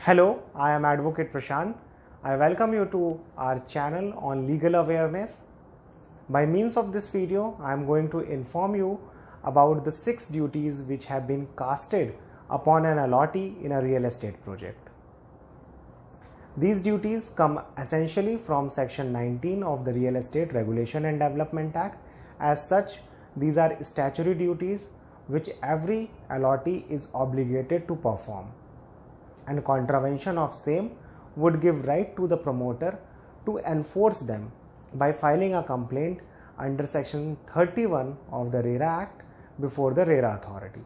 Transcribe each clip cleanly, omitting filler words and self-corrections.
Hello, I am Advocate Prashant. I welcome you to our channel on legal awareness. By means of this video, I am going to inform you about the 6 duties which have been casted upon an allottee in a real estate project. These duties come essentially from Section 19 of the Real Estate Regulation and Development Act. As such, these are statutory duties which every allottee is obligated to perform, and contravention of same would give right to the promoter to enforce them by filing a complaint under Section 31 of the RERA Act before the RERA authority.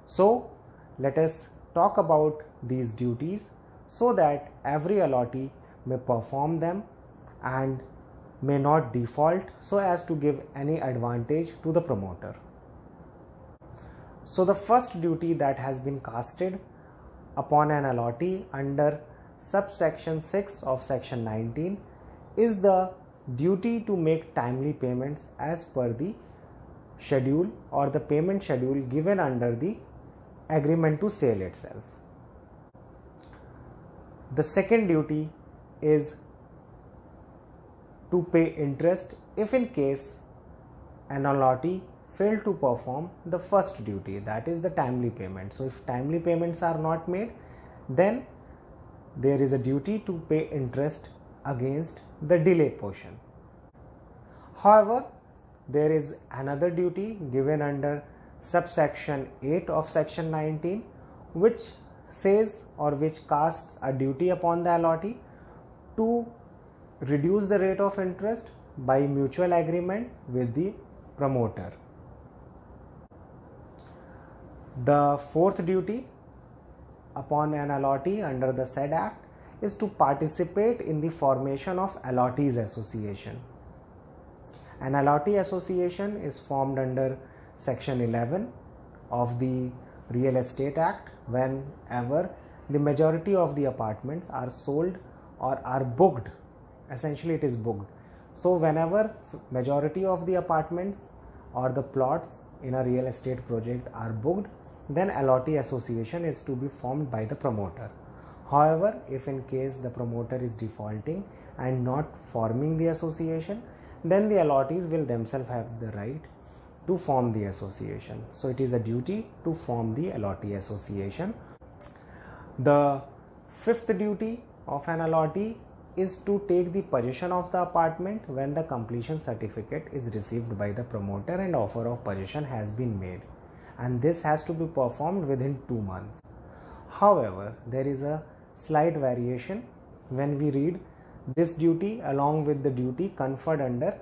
So let us talk about these duties so that every allottee may perform them and may not default so as to give any advantage to the promoter. So the first duty that has been casted upon an allottee under subsection 6 of section 19 is the duty to make timely payments as per the schedule or the payment schedule given under the agreement to sale itself. The second duty is to pay interest if in case an allottee failed to perform the first duty, that is the timely payment. So if timely payments are not made, then there is a duty to pay interest against the delay portion. However, there is another duty given under subsection 8 of section 19 which says or which casts a duty upon the allottee to reduce the rate of interest by mutual agreement with the promoter. The fourth duty upon an allottee under the said act is to participate in the formation of allottees association. An allottee association is formed under section 11 of the Real Estate Act whenever the majority of the apartments are sold or are booked. Essentially it is booked. So whenever majority of the apartments or the plots in a real estate project are booked, then allottee association is to be formed by the promoter. However, if in case the promoter is defaulting and not forming the association, then the allottees will themselves have the right to form the association. So it is a duty to form the allottee association. The fifth duty of an allottee is to take the possession of the apartment when the completion certificate is received by the promoter and offer of possession has been made, and this has to be performed within 2 months. However, there is a slight variation when we read this duty along with the duty conferred under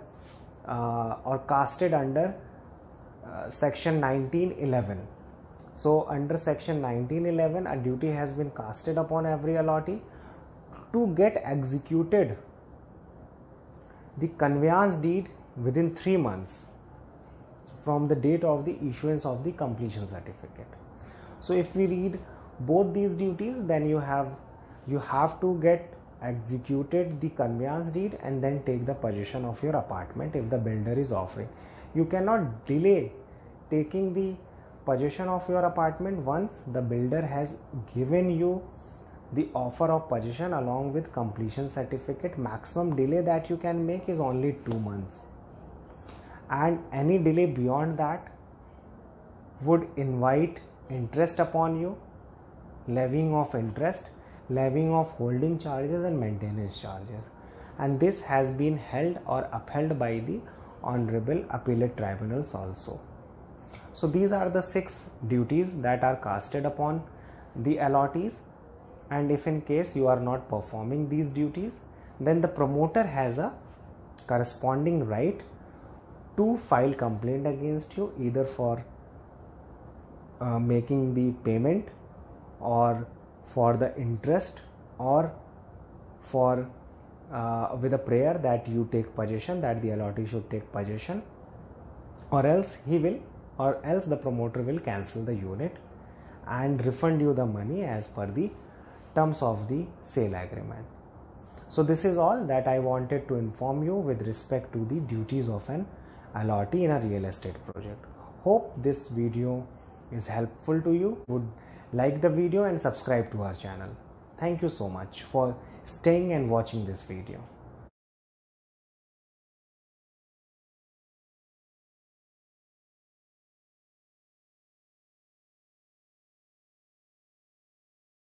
or casted under section 1911. So under section 1911 a duty has been casted upon every allottee to get executed the conveyance deed within 3 months from the date of the issuance of the completion certificate. So if we read both these duties, then you have to get executed the conveyance deed and then take the possession of your apartment if the builder is offering. You cannot delay taking the possession of your apartment once the builder has given you the offer of possession along with completion certificate. Maximum delay that you can make is only 2 months, and any delay beyond that would invite interest upon you, levying of interest, levying of holding charges and maintenance charges, and this has been held or upheld by the honorable appellate tribunals also. So these are the 6 duties that are casted upon the allottees, and if in case you are not performing these duties, then the promoter has a corresponding right to file complaint against you, either for making the payment or for the interest or for with a prayer that you take possession, that the allottee should take possession, or else the promoter will cancel the unit and refund you the money as per the terms of the sale agreement. So this is all that I wanted to inform you with respect to the duties of an allottee in a real estate project. Hope this video is helpful to you. Would Like the video and subscribe to our channel. Thank you so much for staying and watching this video.